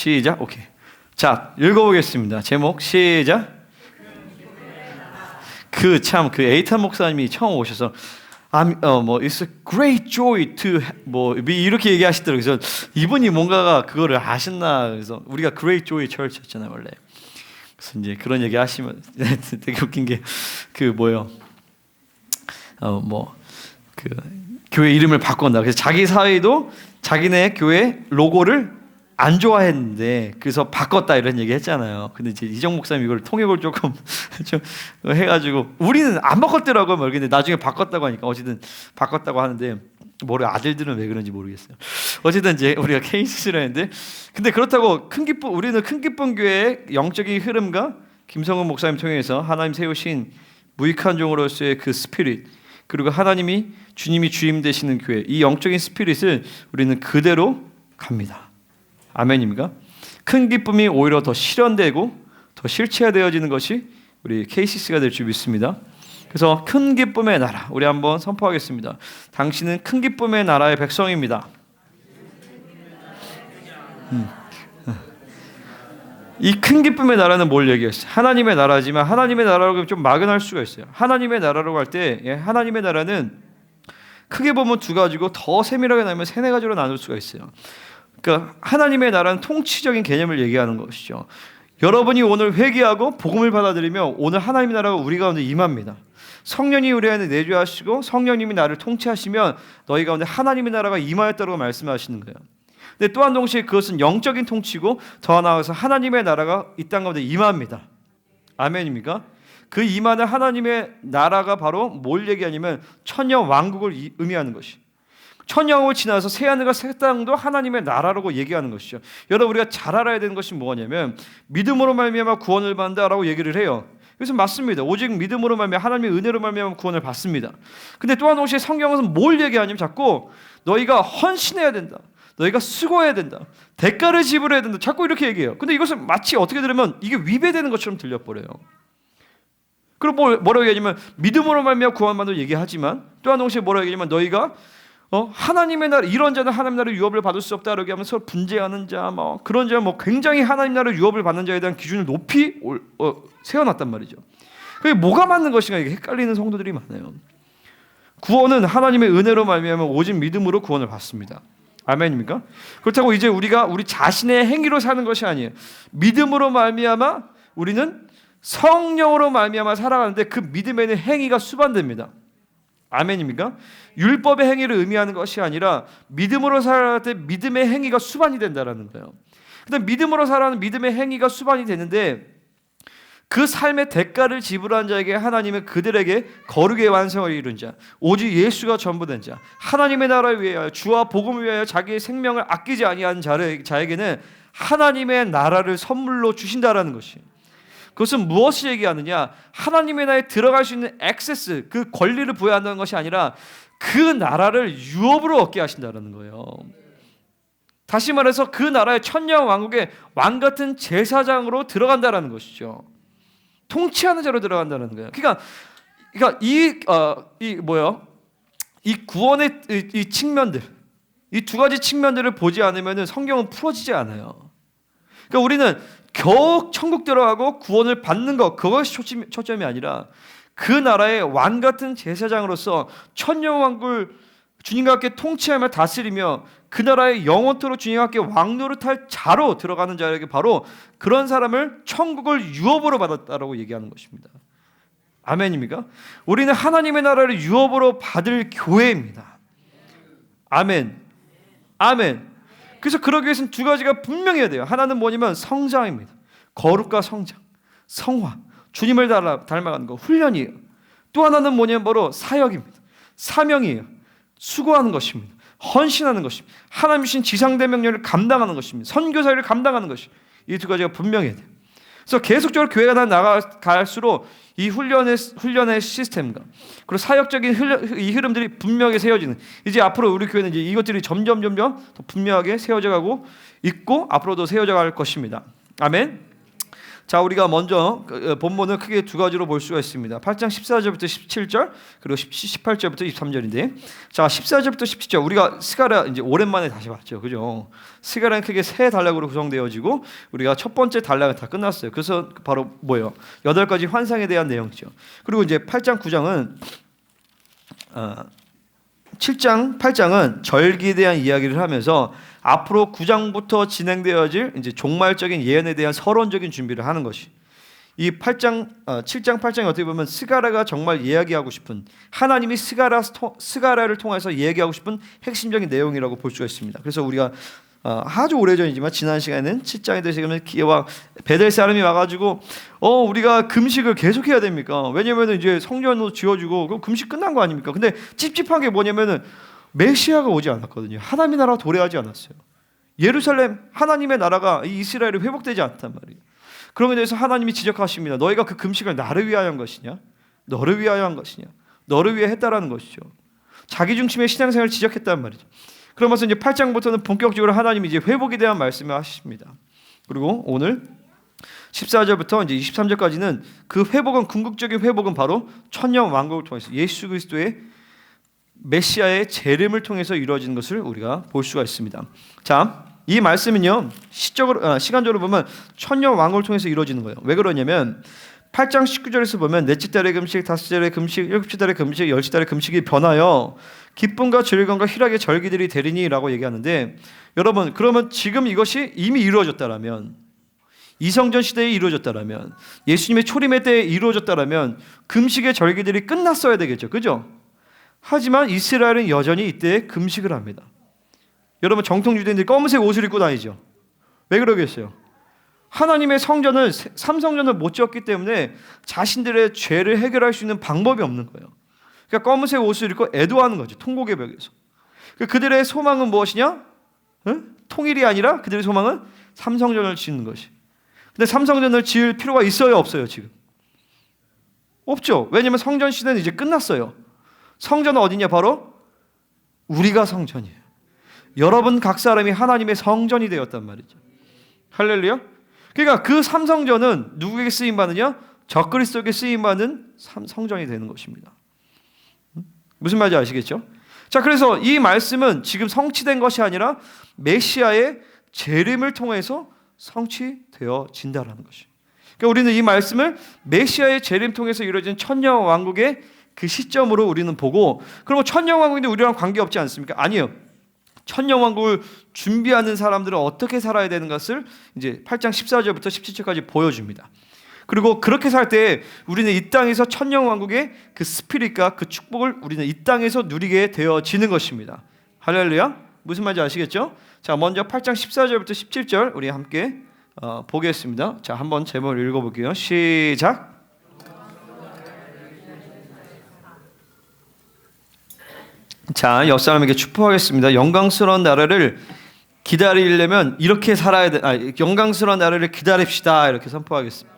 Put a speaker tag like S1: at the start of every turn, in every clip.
S1: 시작. 오케이. 자, 읽어보겠습니다. 제목 시작. 그 에이탄 목사님이 처음 오셔서 it's a great joy to 이렇게 얘기하시더라고요. 그래서 이분이 뭔가가 그거를 아셨나. 그래서 우리가 great joy church였잖아요 원래. 그래서 이제 그런 얘기 하시면 되게 웃긴 게 교회 이름을 바꾼다. 그래서 자기 사회도 자기네 교회 로고를 안 좋아했는데 그래서 바꿨다 이런 얘기 했잖아요. 근데 이제 이정 목사님 이걸 통역을 조금 좀 해가지고 우리는 안 바꿨더라고요. 근데 나중에 바꿨다고 하니까 어쨌든 바꿨다고 하는데 아들들은 왜 그런지 모르겠어요. 어쨌든 이제 우리가 케이스를 했는데 근데 그렇다고 우리는 큰 기쁨 교회의 영적인 흐름과 김성훈 목사님 통해서 하나님 세우신 무익한 종으로서의 그 스피릿 그리고 주님이 주임 되시는 교회 이 영적인 스피릿을 우리는 그대로 갑니다. 아멘입니까? 큰 기쁨이 오히려 더 실현되고 더 실체화되어지는 것이 우리 KCC가 될 줄 믿습니다. 그래서 큰 기쁨의 나라 우리 한번 선포하겠습니다. 당신은 큰 기쁨의 나라의 백성입니다. 이 큰 기쁨의 나라는 뭘 얘기했어요? 하나님의 나라지만 하나님의 나라라고 좀 막연할 수가 있어요. 하나님의 나라라고 할 때 하나님의 나라는 크게 보면 두 가지고 더 세밀하게 나누면 세네 가지로 나눌 수가 있어요. 그러니까 하나님의 나라는 통치적인 개념을 얘기하는 것이죠. 여러분이 오늘 회개하고 복음을 받아들이면 오늘 하나님의 나라가 우리 가운데 임합니다. 성령이 우리 안에 내주하시고 성령님이 나를 통치하시면 너희 가운데 하나님의 나라가 임하였다고 말씀하시는 거예요. 근데 또한 동시에 그것은 영적인 통치고 더 나아가서 하나님의 나라가 이 땅 가운데 임합니다. 아멘입니까? 그 임하는 하나님의 나라가 바로 뭘 얘기하냐면 천년 왕국을 의미하는 것이 천년을 지나서 새하늘과 새 땅도 하나님의 나라라고 얘기하는 것이죠. 여러분 우리가 잘 알아야 되는 것이 뭐냐면 믿음으로 말미암아 구원을 받는다라고 얘기를 해요. 그래서 맞습니다. 오직 믿음으로 말미암아 하나님의 은혜로 말미암아 구원을 받습니다. 근데 또한 동시에 성경에서는 뭘 얘기하냐면 자꾸 너희가 헌신해야 된다. 너희가 수고해야 된다. 대가를 지불해야 된다. 자꾸 이렇게 얘기해요. 근데 이것을 마치 어떻게 들으면 이게 위배되는 것처럼 들려버려요. 그리고 뭐라고 얘기하냐면 믿음으로 말미암아 구원만도 얘기하지만 또한 동시에 뭐라고 얘기하냐면 너희가 하나님의 나라 이런 자는 하나님 나라의 유업을 받을 수 없다 이렇게 하면서 분재하는 자 그런 자 굉장히 하나님 나라의 유업을 받는 자에 대한 기준을 높이 세워놨단 말이죠. 그게 뭐가 맞는 것인가 이게 헷갈리는 성도들이 많아요. 구원은 하나님의 은혜로 말미암아 오직 믿음으로 구원을 받습니다. 아멘입니까? 그렇다고 이제 우리가 우리 자신의 행위로 사는 것이 아니에요. 믿음으로 말미암아 우리는 성령으로 말미암아 살아가는데 그 믿음에는 행위가 수반됩니다. 아멘입니까? 율법의 행위를 의미하는 것이 아니라 믿음으로 살아갈 때 믿음의 행위가 수반이 된다라는 거예요. 근데 믿음으로 살아가는 믿음의 행위가 수반이 되는데 그 삶의 대가를 지불한 자에게 하나님은 그들에게 거룩의 완성을 이룬 자, 오직 예수가 전부된 자, 하나님의 나라를 위하여 주와 복음을 위하여 자기의 생명을 아끼지 아니한 자에게는 하나님의 나라를 선물로 주신다라는 것이에요. 그것은 무엇을 얘기하느냐? 하나님의 나라에 들어갈 수 있는 액세스, 그 권리를 부여한다는 것이 아니라 그 나라를 유업으로 얻게 하신다는 거예요. 다시 말해서 그 나라의 천년 왕국의 왕 같은 제사장으로 들어간다는 것이죠. 통치하는 자로 들어간다는 거예요. 그러니까 이 구원의 이 측면들, 이 두 가지 측면들을 보지 않으면 성경은 풀어지지 않아요. 그러니까 우리는 겨우 천국 들어가고 구원을 받는 것 그것이 초점이 아니라 그 나라의 왕 같은 제사장으로서 천년 왕국을 주님과 함께 통치하며 다스리며 그 나라의 영원토록 주님과 함께 왕노릇할 자로 들어가는 자에게 바로 그런 사람을 천국을 유업으로 받았다라고 얘기하는 것입니다. 아멘입니까? 우리는 하나님의 나라를 유업으로 받을 교회입니다. 아멘. 아멘. 그래서 그러기 위해서는 두 가지가 분명해야 돼요. 하나는 뭐냐면 성장입니다. 거룩과 성장, 성화, 주님을 닮아가는 거, 훈련이에요. 또 하나는 뭐냐면 바로 사역입니다. 사명이에요. 수고하는 것입니다. 헌신하는 것입니다. 하나님 주신 지상대 명령을 감당하는 것입니다. 선교사를 감당하는 것이 이 두 가지가 분명해야 돼요. 그래서 계속적으로 교회가 나아갈수록 이 훈련의 시스템과 그리고 사역적인 이 흐름들이 분명하게 세워지는 이제 앞으로 우리 교회는 이제 이것들이 점점 더 분명하게 세워져 가고 있고 앞으로도 세워져 갈 것입니다. 아멘. 자, 우리가 먼저 본문은 크게 두 가지로 볼 수가 있습니다. 8장 14절부터 17절 그리고 18절부터 23절인데, 자 14절부터 17절 우리가 스가랴 이제 오랜만에 다시 봤죠, 그죠? 스가랴는 크게 세 단락으로 구성되어지고 우리가 첫 번째 단락은 다 끝났어요. 그래서 바로 뭐예요? 8가지 환상에 대한 내용이죠. 그리고 이제 8장 9장은 7장 8장은 절기에 대한 이야기를 하면서 앞으로 9장부터 진행되어질 이제 종말적인 예언에 대한 서론적인 준비를 하는 것이, 이 7장 8장이 어떻게 보면 스가랴가 정말 이야기하고 싶은, 하나님이 스가랴를 통해서 이야기하고 싶은 핵심적인 내용이라고 볼 수가 있습니다. 그래서 우리가 아주 오래전이지만 지난 시간에는 7장에 대해서 베델 사람이 와가지고 우리가 금식을 계속해야 됩니까? 왜냐하면 이제 성전도 지어주고 그럼 금식 끝난 거 아닙니까? 근데 찝찝한 게 뭐냐면은 메시아가 오지 않았거든요. 하나님의 나라가 도래하지 않았어요. 예루살렘 하나님의 나라가 이 이스라엘이 회복되지 않단 말이에요. 그런 것에 대해서 하나님이 지적하십니다. 너희가 그 금식을 나를 위하여 한 것이냐? 너를 위하여 한 것이냐? 너를 위해 했다라는 것이죠. 자기 중심의 신앙생활을 지적했단 말이죠. 그러면서 이제 8장부터는 본격적으로 하나님이 이제 회복에 대한 말씀을 하십니다. 그리고 오늘 14절부터 이제 23절까지는 그 회복은, 궁극적인 회복은 바로 천년 왕국을 통해서 예수 그리스도의 메시아의 재림을 통해서 이루어지는 것을 우리가 볼 수가 있습니다. 자, 이 말씀은요 시간적으로 보면 천년 왕국을 통해서 이루어지는 거예요. 왜 그러냐면 8장 19절에서 보면 넷째 달의 금식, 다섯째 달의 금식, 일곱째 달의 금식, 열째 달의 금식이 변하여 기쁨과 즐거움과 희락의 절기들이 되리니라고 얘기하는데, 여러분 그러면 지금 이것이 이미 이루어졌다라면, 이성전 시대에 이루어졌다라면, 예수님의 초림의 때에 이루어졌다라면 금식의 절기들이 끝났어야 되겠죠, 그죠? 하지만 이스라엘은 여전히 이때 금식을 합니다. 여러분 정통 유대인들이 검은색 옷을 입고 다니죠. 왜 그러겠어요? 하나님의 성전을, 삼성전을 못 지었기 때문에 자신들의 죄를 해결할 수 있는 방법이 없는 거예요. 그러니까 검은색 옷을 입고 애도하는 거죠, 통곡의 벽에서. 그들의 소망은 무엇이냐? 통일이 아니라 그들의 소망은 삼성전을 짓는 것이. 근데 삼성전을 지을 필요가 있어요, 없어요? 지금 없죠. 왜냐하면 성전 시대는 이제 끝났어요. 성전은 어디냐? 바로 우리가 성전이에요. 여러분 각 사람이 하나님의 성전이 되었단 말이죠. 할렐루야. 그러니까 그 삼성전은 누구에게 쓰임받느냐? 적그리스도에게 쓰임받는 성전이 되는 것입니다. 무슨 말인지 아시겠죠? 자, 그래서 이 말씀은 지금 성취된 것이 아니라 메시아의 재림을 통해서 성취되어진다라는 것이에요. 그러니까 우리는 이 말씀을 메시아의 재림 통해서 이루어진 천년 왕국의 그 시점으로 우리는 보고, 그리고 천년 왕국인데 우리랑 관계없지 않습니까? 아니에요. 천년 왕국을 준비하는 사람들은 어떻게 살아야 되는 것을 이제 8장 14절부터 17절까지 보여줍니다. 그리고 그렇게 살 때 우리는 이 땅에서 천년 왕국의 그 스피릿과 그 축복을 우리는 이 땅에서 누리게 되어지는 것입니다. 할렐루야. 무슨 말인지 아시겠죠? 자, 먼저 8장 14절부터 17절 우리 함께 보겠습니다. 자, 한번 제목을 읽어볼게요. 시작. 자, 옆 사람에게 축복하겠습니다. 영광스러운 나라를 기다리려면 이렇게 살아야 돼. 영광스러운 나라를 기다립시다. 이렇게 선포하겠습니다.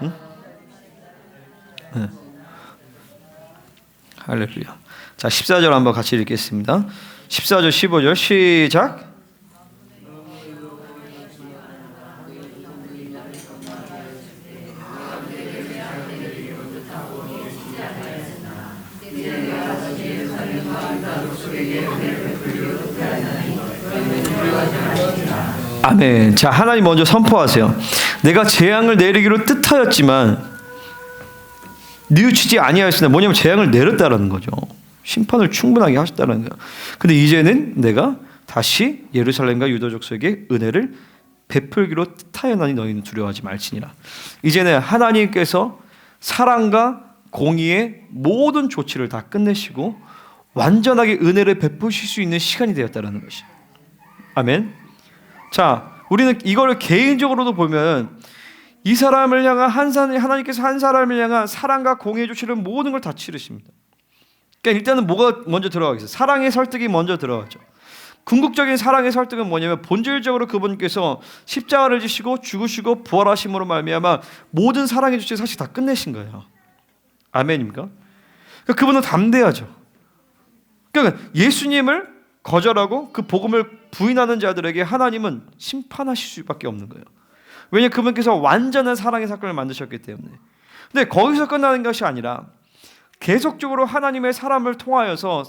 S1: 응? 네. 할렐루야. 자, 14절 한번 같이 읽겠습니다. 14절 15절 시작. 아멘. 자, 하나님 먼저 선포하세요. 내가 재앙을 내리기로 뜻하였지만 뉘우치지 아니하였으나, 뭐냐면 재앙을 내렸다라는 거죠. 심판을 충분하게 하셨다는 거예요. 근데 이제는 내가 다시 예루살렘과 유다 족속에게 은혜를 베풀기로 뜻하였나니 너희는 두려워하지 말지니라. 이제는 하나님께서 사랑과 공의의 모든 조치를 다 끝내시고 완전하게 은혜를 베푸실 수 있는 시간이 되었다는 것이에요. 아멘. 자, 우리는 이거를 개인적으로도 보면 이 사람을 향한 하나님께서 한 사람을 향한 사랑과 공의의 조치를 모든 걸 다 치르십니다. 그러니까 일단은 뭐가 먼저 들어가겠어요? 사랑의 설득이 먼저 들어가죠. 궁극적인 사랑의 설득은 뭐냐면 본질적으로 그분께서 십자가를 지시고 죽으시고 부활하심으로 말미암아 모든 사랑의 조치를 사실 다 끝내신 거예요. 아멘입니까? 그러니까 그분은 담대하죠. 그러니까 예수님을 거절하고 그 복음을 부인하는 자들에게 하나님은 심판하실 수밖에 없는 거예요. 왜냐하면 그분께서 완전한 사랑의 사건을 만드셨기 때문에. 근데 거기서 끝나는 것이 아니라 계속적으로 하나님의 사람을 통하여서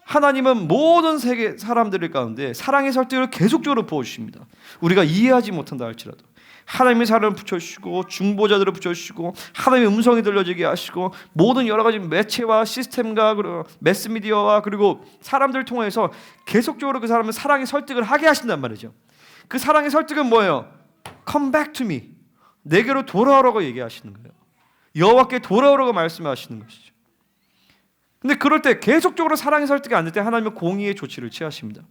S1: 하나님은 모든 세계 사람들 가운데 사랑의 설득을 계속적으로 부어주십니다. 우리가 이해하지 못한다 할지라도 하나님의 사람을 붙여주시고 중보자들을 붙여주시고 하나님의 음성이 들려지게 하시고 모든 여러 가지 매체와 시스템과 그리고 매스미디어와 그리고 사람들을 통해서 계속적으로 그 사람을 사랑의 설득을 하게 하신단 말이죠. 그 사랑의 설득은 뭐예요? Come back to me. 내게로 돌아오라고 얘기하시는 거예요. 여호와께 돌아오라고 말씀하시는 것이죠. 근데 그럴 때 계속적으로 사랑의 설득이 안 될 때 하나님은 공의의 조치를 취하십니다.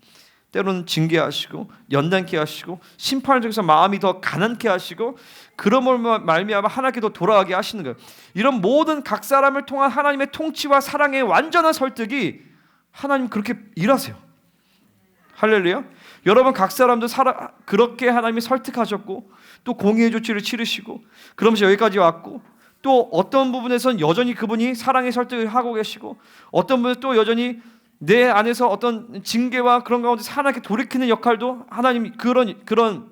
S1: 때로는 징계하시고 연단케 하시고 심판을 통해서 마음이 더 가난케 하시고 그러므로 말미암아 하나님께 더 돌아가게 하시는 거예요. 이런 모든 각 사람을 통한 하나님의 통치와 사랑의 완전한 설득이 하나님 그렇게 일하세요. 할렐루야. 여러분 각 사람도 그렇게 하나님이 설득하셨고 또 공의의 조치를 치르시고 그러면서 여기까지 왔고 또 어떤 부분에서는 여전히 그분이 사랑의 설득을 하고 계시고 어떤 부분에서 또 여전히 내 안에서 어떤 징계와 그런 가운데 하나님께 돌이키는 역할도 하나님 그런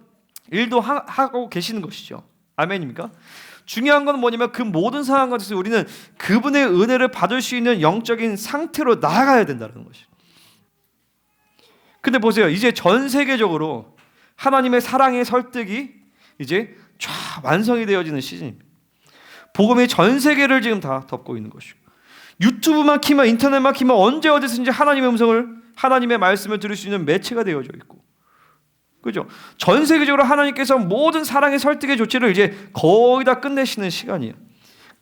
S1: 일도 하고 계시는 것이죠. 아멘입니까? 중요한 건 뭐냐면 그 모든 상황 가운데서 우리는 그분의 은혜를 받을 수 있는 영적인 상태로 나아가야 된다는 것이죠. 근데 보세요. 이제 전 세계적으로 하나님의 사랑의 설득이 이제 쫙 완성이 되어지는 시즌입니다. 복음이 전 세계를 지금 다 덮고 있는 것이고 유튜브만 키면 인터넷만 키면 언제 어디서든지 하나님의 음성을 하나님의 말씀을 들을 수 있는 매체가 되어져 있고 그죠? 전 세계적으로 하나님께서 모든 사랑의 설득의 조치를 이제 거의 다 끝내시는 시간이에요.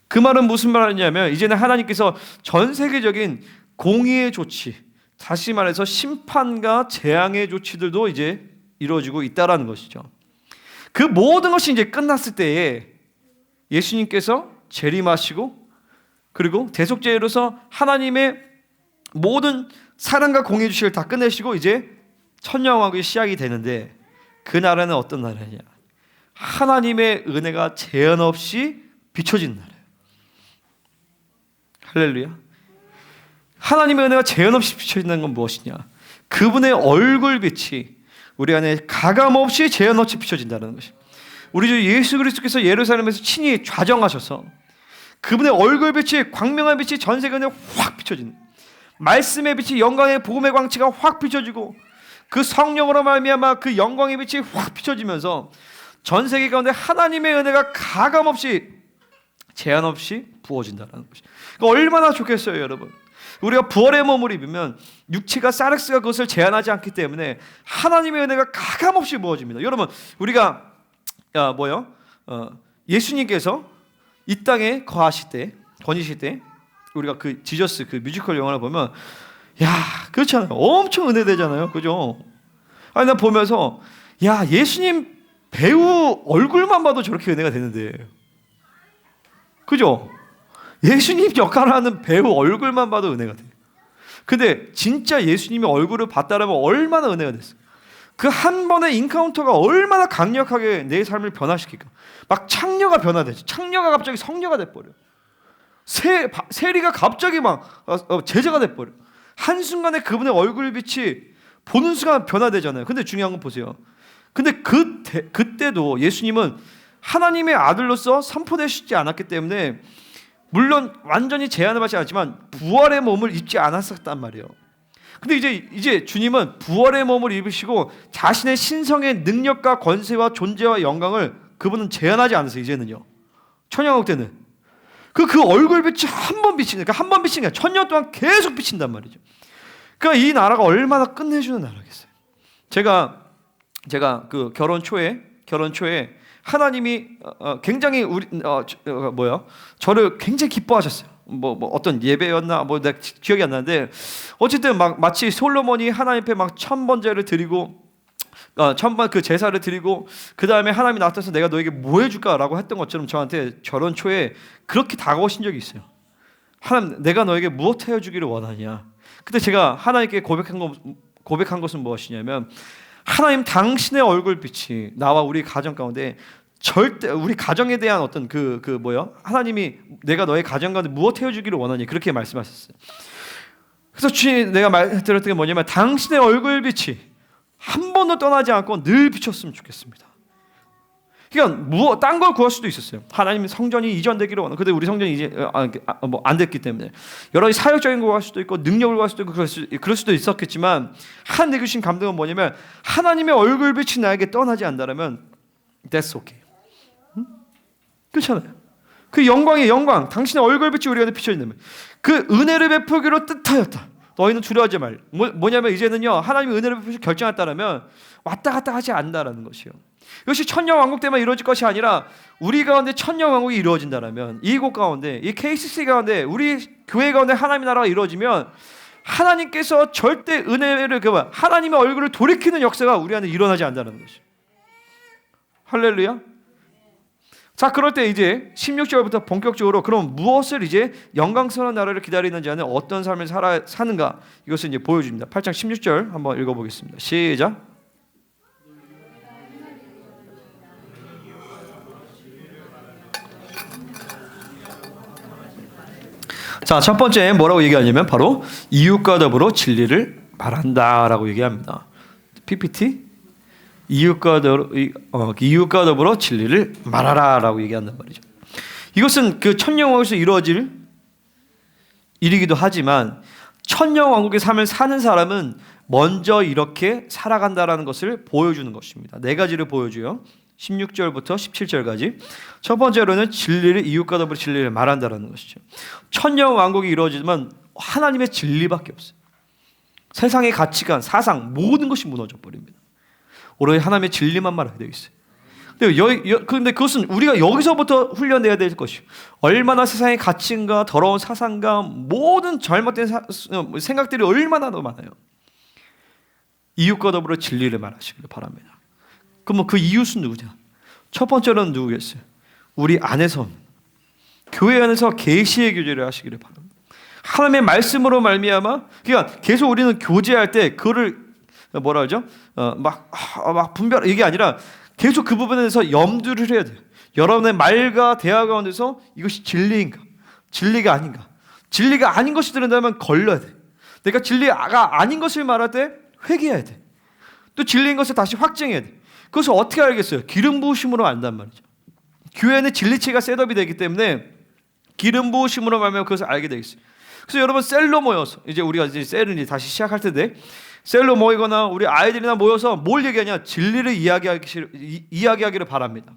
S1: 그 말은 무슨 말이냐면 이제는 하나님께서 전 세계적인 공의의 조치 다시 말해서 심판과 재앙의 조치들도 이제 이루어지고 있다라는 것이죠. 그 모든 것이 이제 끝났을 때에 예수님께서 재림하시고 그리고 대속죄로서 하나님의 모든 사랑과 공의 주시를 다 끝내시고 이제 천년왕국이 시작이 되는데 그 나라는 어떤 나라냐? 하나님의 은혜가 제한 없이 비춰진 나라예요. 할렐루야. 하나님의 은혜가 제한 없이 비춰진다는 건 무엇이냐? 그분의 얼굴빛이 우리 안에 가감없이 제한 없이 비춰진다는 것입니다. 우리 주 예수 그리스도께서 예루살렘에서 친히 좌정하셔서 그분의 얼굴빛이 광명한 빛이 전 세계에 확 비춰지는 말씀의 빛이 영광의 복음의 광채가 확 비춰지고 그 성령으로 말미암아 그 영광의 빛이 확 비춰지면서 전 세계 가운데 하나님의 은혜가 가감없이 제한 없이 부어진다는 것이. 그러니까 얼마나 좋겠어요, 여러분. 우리가 부활의 몸을 입으면 육체가 사르스가 그것을 제한하지 않기 때문에 하나님의 은혜가 가감없이 부어집니다. 여러분, 우리가 예수님께서 이 땅에 거하실 때, 거니실 때 우리가 그 지저스 그 뮤지컬 영화를 보면 야, 그렇잖아요. 엄청 은혜되잖아요. 그죠? 아니, 나 보면서 야, 예수님 배우 얼굴만 봐도 저렇게 은혜가 되는데. 그죠? 예수님 역할을 하는 배우 얼굴만 봐도 은혜가 돼요. 근데 진짜 예수님의 얼굴을 봤다라면 얼마나 은혜가 됐어요. 그 한 번의 인카운터가 얼마나 강력하게 내 삶을 변화시킬까. 막 창녀가 변화되죠. 창녀가 갑자기 성녀가 돼버려. 세리가 갑자기 막 제자가 돼버려. 한순간에 그분의 얼굴빛이 보는 순간 변화되잖아요. 근데 중요한 건 보세요. 근데 그때도 예수님은 하나님의 아들로서 선포되시지 않았기 때문에 물론 완전히 제한을 받지 않았지만 부활의 몸을 입지 않았었단 말이에요. 근데 이제 주님은 부활의 몸을 입으시고 자신의 신성의 능력과 권세와 존재와 영광을 그분은 제한하지 않으세요. 이제는요. 천년왕국 때는 그 얼굴빛이 한 번 비치니까 한 번 비치니까 천년 동안 계속 비친단 말이죠. 그러니까 이 나라가 얼마나 끝내주는 나라겠어요. 제가 그 결혼 초에 하나님이 굉장히 저를 굉장히 기뻐하셨어요. 뭐 어떤 예배였나 내가 기억이 안 나는데 어쨌든 막 마치 솔로몬이 하나님 앞에 막 1000번제를 드리고 1000번 그 제사를 드리고 그 다음에 하나님이 나타나서 내가 너에게 뭐 해줄까라고 했던 것처럼 저한테 결혼 초에 그렇게 다가오신 적이 있어요. 하나님, 내가 너에게 무엇 해주기를 원하냐? 근데 제가 하나님께 고백한 것은 무엇이냐면 하나님, 당신의 얼굴빛이 나와 우리 가정 가운데 절대 우리 가정에 대한 어떤 하나님이 내가 너의 가정 가운데 무엇 해주기를 원하니 그렇게 말씀하셨어요. 그래서 주님 내가 들었던 게 뭐냐면 당신의 얼굴빛이 한 번도 떠나지 않고 늘 비쳤으면 좋겠습니다. 그러니까 딴 걸 구할 수도 있었어요. 하나님 성전이 이전되기를 원하고, 근데 우리 성전이 이제 뭐 안 됐기 때문에 여러 가지 사역적인 거 구할 수도 있고 능력을 구할 수도 있고 그럴 수도 있었겠지만, 하나님께 주신 감동은 뭐냐면 하나님의 얼굴빛이 나에게 떠나지 않는다면 that's okay. 그렇잖아요. 그 영광의 영광, 당신의 얼굴빛이 우리 안에 비춰진다면 그 은혜를 베푸기로 뜻하였다. 너희는 두려워하지 말. 뭐냐면 이제는요, 하나님의 은혜를 베푸시 결정했다라면 왔다 갔다 하지 않는다라는 것이요. 이것이 천년 왕국 때만 이루어질 것이 아니라 우리 가운데 천년 왕국이 이루어진다라면, 이곳 가운데, 이 KCC 가운데, 우리 교회 가운데 하나님의 나라가 이루어지면 하나님께서 절대 은혜를, 하나님의 얼굴을 돌이키는 역사가 우리 안에 일어나지 않는다는 것이요. 할렐루야. 자, 그럴 때 이제 16절부터 본격적으로 그럼 무엇을 이제 영광스러운 나라를 기다리는 자는 어떤 삶을 사는가, 이것을 이제 보여줍니다. 8장 16절 한번 읽어보겠습니다. 시작. 자, 첫 번째 뭐라고 얘기하냐면 바로 이웃과 더불어 진리를 말한다라고 얘기합니다. PPT. 이웃과 더불어 진리를 말하라라고 얘기한단 말이죠. 이것은 그 천년왕국에서 이루어질 일이기도 하지만, 천년왕국의 삶을 사는 사람은 먼저 이렇게 살아간다라는 것을 보여주는 것입니다. 네 가지를 보여줘요. 16절부터 17절까지. 첫 번째로는 진리를, 이웃과 더불어 진리를 말한다라는 것이죠. 천년왕국이 이루어지면 하나님의 진리밖에 없어요. 세상의 가치관, 사상, 모든 것이 무너져 버립니다. 오로지 하나님의 진리만 말하게 되어 있어요. 근데 그것은 우리가 여기서부터 훈련해야 될 것이요. 얼마나 세상의 가치인가, 더러운 사상과 모든 잘못된 생각들이 얼마나 더 많아요. 이웃과 더불어 진리를 말하시길 바랍니다. 그럼 그 이웃은 누구냐? 첫 번째로는 누구겠어요? 우리 안에서, 교회 안에서 계시의 교제를 하시기를 바랍니다. 하나님의 말씀으로 말미암아, 그러니까 계속 우리는 교제할 때 그거를 뭐라 하죠? 막 분별, 이게 아니라 계속 그 부분에 대해서 염두를 해야 돼요. 여러분의 말과 대화 가운데서 이것이 진리인가, 진리가 아닌가. 진리가 아닌 것이 들은다면 걸러야 돼. 내가 진리가 아닌 것을 말할 때 회개해야 돼. 또 진리인 것을 다시 확증해야 돼. 그것을 어떻게 알겠어요? 기름 부으심으로 안단 말이죠. 교회는 진리체가 셋업이 되기 때문에 기름 부으심으로 말하면 그것을 알게 되겠어요. 그래서 여러분 셀로 모여서, 이제 우리가 이제 셀을 다시 시작할 텐데, 셀로 모이거나 우리 아이들이나 모여서 뭘 얘기하냐? 진리를 이야기하기를 바랍니다.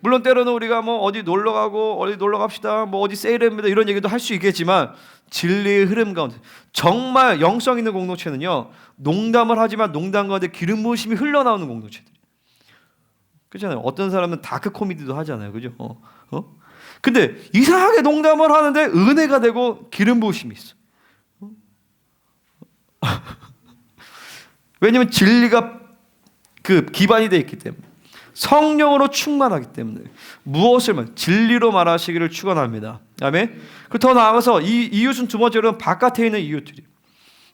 S1: 물론 때로는 우리가 뭐 어디 놀러 가고, 어디 놀러 갑시다, 뭐 어디 세일합니다, 이런 얘기도 할 수 있겠지만, 진리의 흐름 가운데 정말 영성 있는 공동체는요, 농담을 하지만 농담 가운데 기름 부으심이 흘러나오는 공동체들. 그렇잖아요. 어떤 사람은 다크 코미디도 하잖아요, 그죠? 근데 이상하게 농담을 하는데 은혜가 되고 기름 부으심이 있어. 왜냐하면 진리가 그 기반이 되어 있기 때문에, 성령으로 충만하기 때문에 무엇을 진리로 말하시기를 축원합니다. 아멘. 그리고 더 나아가서 이 이웃은 두 번째로는 바깥에 있는 이웃들이,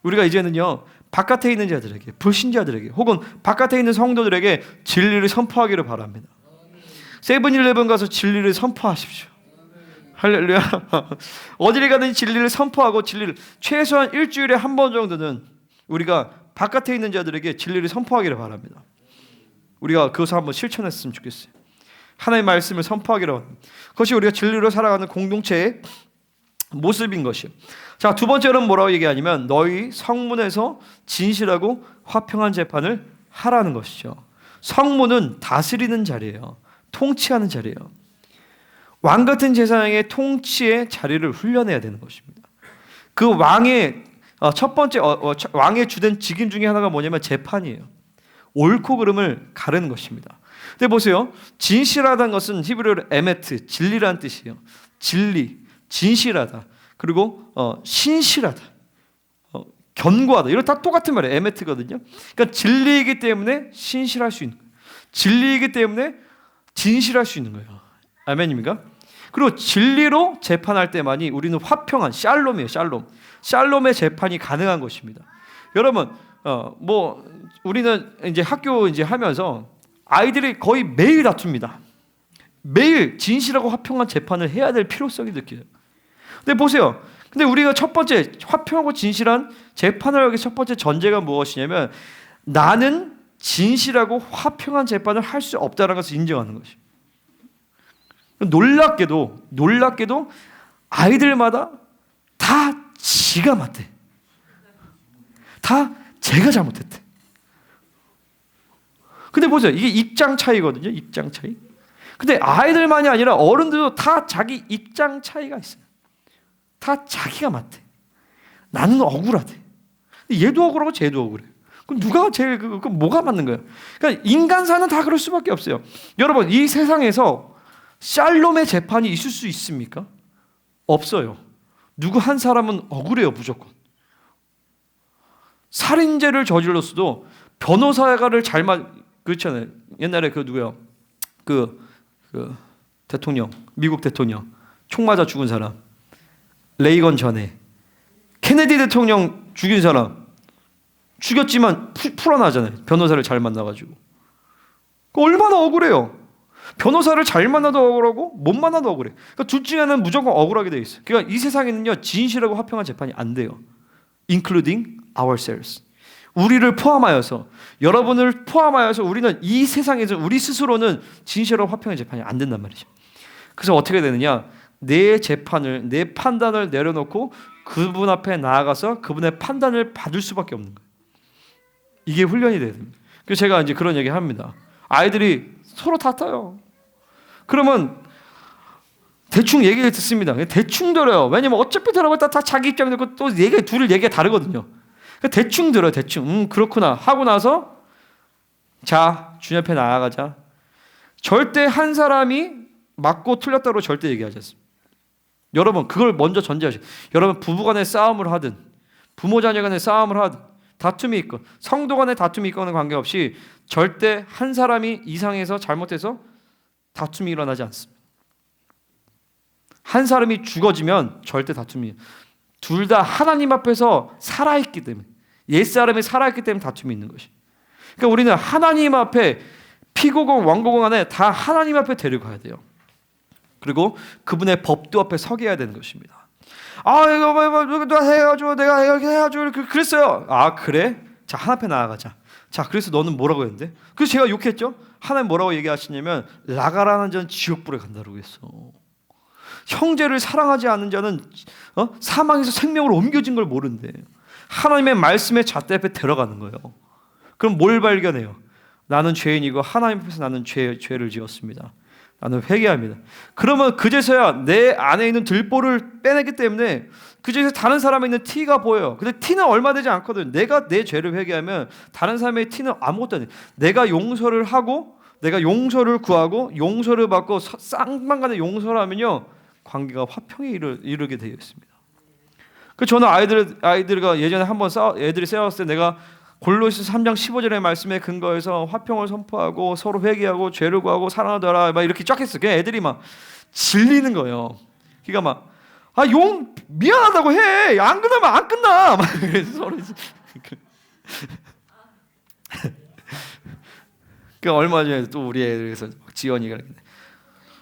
S1: 우리가 이제는요 바깥에 있는 자들에게, 불신자들에게 혹은 바깥에 있는 성도들에게 진리를 선포하기를 바랍니다. 세븐일레븐 가서 진리를 선포하십시오. 할렐루야. 어디를 가든 진리를 선포하고, 진리를 최소한 일주일에 한 번 정도는 우리가 바깥에 있는 자들에게 진리를 선포하기를 바랍니다. 우리가 그것을 한번 실천했으면 좋겠어요. 하나님의 말씀을 선포하기를 바랍니다. 그것이 우리가 진리로 살아가는 공동체의 모습인 것이요. 자, 두 번째로는 뭐라고 얘기하냐면 너희 성문에서 진실하고 화평한 재판을 하라는 것이죠. 성문은 다스리는 자리예요. 통치하는 자리예요. 왕 같은 제사장의 통치의 자리를 훈련해야 되는 것입니다. 그 왕의 첫 번째 왕의 주된 직임 중에 하나가 뭐냐면 재판이에요. 옳고 그름을 가르는 것입니다. 근데 보세요. 진실하다는 것은 히브리어로 에메트, 진리라는 뜻이에요. 진리, 진실하다. 그리고 신실하다. 견고하다. 이런 다 똑같은 말이에요. 에메트거든요. 그러니까 진리이기 때문에 신실할 수 있는 거예요. 진리이기 때문에 진실할 수 있는 거예요. 아멘입니까? 그리고 진리로 재판할 때만이 우리는 화평한 샬롬이에요. 샬롬의 재판이 가능한 것입니다. 여러분, 우리는 이제 학교 이제 하면서 아이들이 거의 매일 다툽니다. 매일 진실하고 화평한 재판을 해야 될 필요성이 느껴요. 근데 보세요. 근데 우리가 첫 번째 화평하고 진실한 재판을 하기 첫 번째 전제가 무엇이냐면 나는 진실하고 화평한 재판을 할 수 없다는 것을 인정하는 것이에요. 놀랍게도 아이들마다 다 지가 맞대. 다 제가 잘못했대. 근데 보세요. 이게 입장 차이거든요. 입장 차이. 근데 아이들만이 아니라 어른들도 다 자기 입장 차이가 있어요. 다 자기가 맞대. 나는 억울하대. 얘도 억울하고 쟤도 억울해. 그럼 누가 제일 뭐가 맞는 거예요? 그러니까 인간사는 다 그럴 수밖에 없어요. 여러분, 이 세상에서 샬롬의 재판이 있을 수 있습니까? 없어요. 누구 한 사람은 억울해요, 무조건. 살인죄를 저질렀어도 변호사를 그렇잖아요. 옛날에 누구요? 대통령, 미국 대통령 총 맞아 죽은 사람, 레이건 전에 케네디 대통령 죽인 사람 죽였지만 풀어나잖아요. 변호사를 잘 만나가지고. 얼마나 억울해요. 변호사를 잘 만나도 억울하고 못 만나도 억울해. 그러니까 둘 중에 하나는 무조건 억울하게 돼 있어요. 그러니까 이 세상에는요, 진실하고 화평한 재판이 안 돼요. Including ourselves. 우리를 포함하여서, 여러분을 포함하여서 우리는 이 세상에서 우리 스스로는 진실하고 화평한 재판이 안 된단 말이죠. 그래서 어떻게 되느냐? 내 재판을, 내 판단을 내려놓고 그분 앞에 나아가서 그분의 판단을 받을 수밖에 없는 거예요. 이게 훈련이 돼야 됩니다. 그래서 제가 이제 그런 얘기 합니다. 아이들이 서로 다퉈요. 그러면 대충 얘기를 듣습니다. 대충 들어요. 왜냐면 어차피 들어보면 다 자기 입장 듣고 또 둘 얘기가 다르거든요. 대충 들어요. 대충. 그렇구나 하고 나서 자, 주님 앞에 나아가자. 절대 한 사람이 맞고 틀렸다고 절대 얘기하지 않습니다. 여러분, 그걸 먼저 전제하세요. 여러분, 부부간의 싸움을 하든 부모 자녀 간의 싸움을 하든 다툼이 있건 성도 간의 다툼이 있건은 관계없이 절대 한 사람이 이상해서 잘못해서 다툼이 일어나지 않습니다. 한 사람이 죽어지면 절대 다툼이, 둘 다 하나님 앞에서 살아있기 때문에, 옛사람이 살아있기 때문에 다툼이 있는 것이. 그러니까 우리는 하나님 앞에, 피고공 왕고공 안에 다 하나님 앞에 데려가야 돼요. 그리고 그분의 법도 앞에 서게 해야 되는 것입니다. 이거 해야죠. 내가 이렇게 해야죠. 그랬어요. 그래? 자, 하나님 앞에 나아가자. 자, 그래서 너는 뭐라고 했는데? 그래서 제가 욕했죠. 하나님 뭐라고 얘기하시냐면 나가라는 자는 지옥불에 간다고 했어. 형제를 사랑하지 않는 자는 사망에서 생명으로 옮겨진 걸 모른대. 하나님의 말씀의 잣대 앞에 들어가는 거예요. 그럼 뭘 발견해요? 나는 죄인이고 하나님 앞에서 나는 죄를 지었습니다. 나는 회개합니다. 그러면 그제서야 내 안에 있는 들보를 빼내기 때문에 그제서 다른 사람에 있는 티가 보여요. 근데 티는 얼마 되지 않거든. 내가 내 죄를 회개하면 다른 사람의 티는 아무것도 아니에요. 내가 용서를 하고, 내가 용서를 구하고 용서를 받고 쌍방간에 용서를 하면요, 관계가 화평에 이르게 되어 있습니다. 그 저는 아이들과 예전에 한번 애들이 싸웠을 때 내가 골로새서 3장 15절의 말씀에 근거해서 화평을 선포하고 서로 회개하고 죄를 구하고 사랑하더라 막 이렇게 쫙 했어요. 그냥 애들이 막 질리는 거예요. 그러니까 막 용 미안하다고 해. 안 끝나면 안 끝나. 막 그래서 서로 그 얼마 전에 또 우리 애들에서 지연이가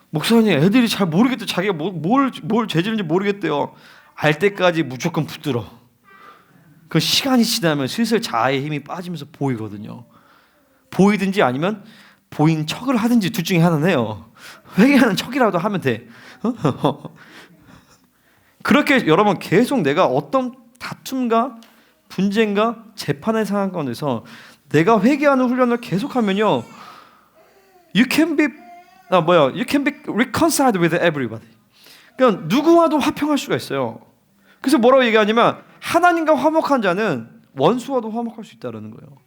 S1: 목사님, 애들이 잘 모르겠대. 자기가 뭘 죄질인지 모르겠대요. 알 때까지 무조건 붙들어. 그 시간이 지나면 슬슬 자아의 힘이 빠지면서 보이거든요. 보이든지 아니면 보인 척을 하든지 둘 중에 하나는 해요. 회개하는 척이라도 하면 돼. 그렇게 여러분 계속 내가 어떤 다툼과 분쟁과 재판의 상황에서 내가 회개하는 훈련을 계속하면요, you can be reconciled with everybody. 그러니까 누구와도 화평할 수가 있어요. 그래서 뭐라고 얘기하냐면 하나님과 화목한 자는 원수와도 화목할 수 있다는 거예요.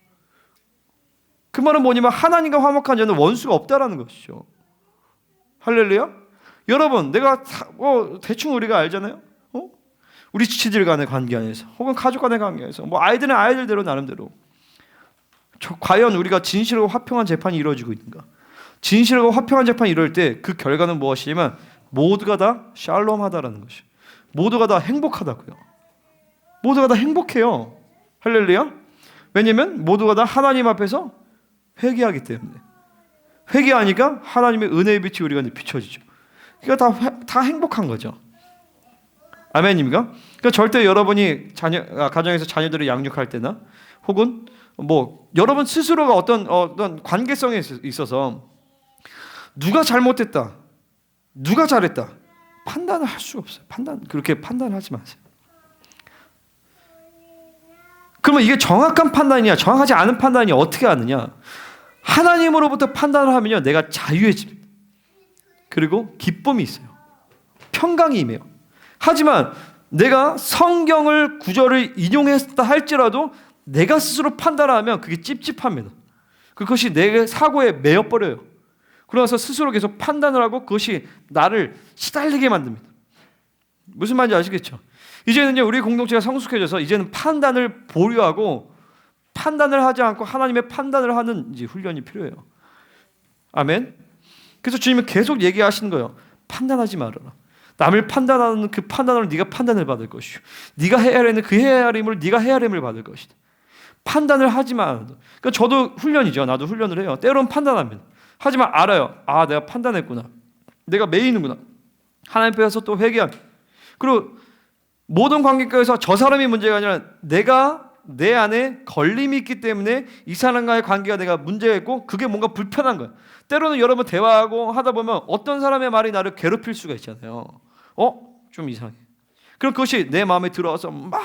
S1: 그 말은 뭐냐면 하나님과 화목한 자는 원수가 없다라는 것이죠. 할렐루야. 여러분, 내가 대충 우리가 알잖아요. 우리 지체들 간의 관계 안에서 혹은 가족 간의 관계에서 아이들은 아이들대로 나름대로 과연 우리가 진실하고 화평한 재판이 이루어지고 있는가? 진실하고 화평한 재판이 이룰 때 그 결과는 무엇이냐면 모두가 다 샬롬하다라는 것이. 모두가 다 행복하다고요. 모두가 다 행복해요. 할렐루야. 왜냐하면 모두가 다 하나님 앞에서 회개하기 때문에. 회개하니까 하나님의 은혜의 빛이 우리가 비춰지죠. 그러니까 다 행복한 거죠. 아멘입니까? 그러니까 절대 여러분이 가정에서 자녀들을 양육할 때나 혹은 여러분 스스로가 어떤 관계성에 있어서 누가 잘못했다, 누가 잘했다 판단을 할 수가 없어요. 그렇게 판단하지 마세요. 그러면 이게 정확한 판단이냐 정확하지 않은 판단이 어떻게 하느냐? 하나님으로부터 판단을 하면요 내가 자유해집니다. 그리고 기쁨이 있어요. 평강이 임해요. 하지만 내가 성경을 구절을 인용했다 할지라도 내가 스스로 판단하면 그게 찝찝합니다. 그것이 내 사고에 매여버려요. 그러면서 스스로 계속 판단을 하고 그것이 나를 시달리게 만듭니다. 무슨 말인지 아시겠죠? 이제는요 우리 공동체가 성숙해져서 이제는 판단을 보류하고 판단을 하지 않고 하나님의 판단을 하는 이제 훈련이 필요해요. 아멘. 그래서 주님은 계속 얘기하시는 거예요. 판단하지 말아라. 남을 판단하는 그 판단으로 네가 판단을 받을 것이요. 네가 헤아리는 그 헤아림을 네가 헤아림을 받을 것이다. 판단을 하지 말아라. 그러니까 저도 훈련이죠. 나도 훈련을 해요. 때로는 판단합니다. 하지만 알아요. 아 내가 판단했구나. 내가 매이는구나. 하나님 앞에서 또 회개합니다. 그리고 모든 관계에서 저 사람이 문제가 아니라 내가 내 안에 걸림이 있기 때문에 이 사람과의 관계가 내가 문제가 있고 그게 뭔가 불편한 거야. 때로는 여러분 대화하고 하다 보면 어떤 사람의 말이 나를 괴롭힐 수가 있잖아요. 좀 이상해. 그럼 그것이 내 마음에 들어와서 막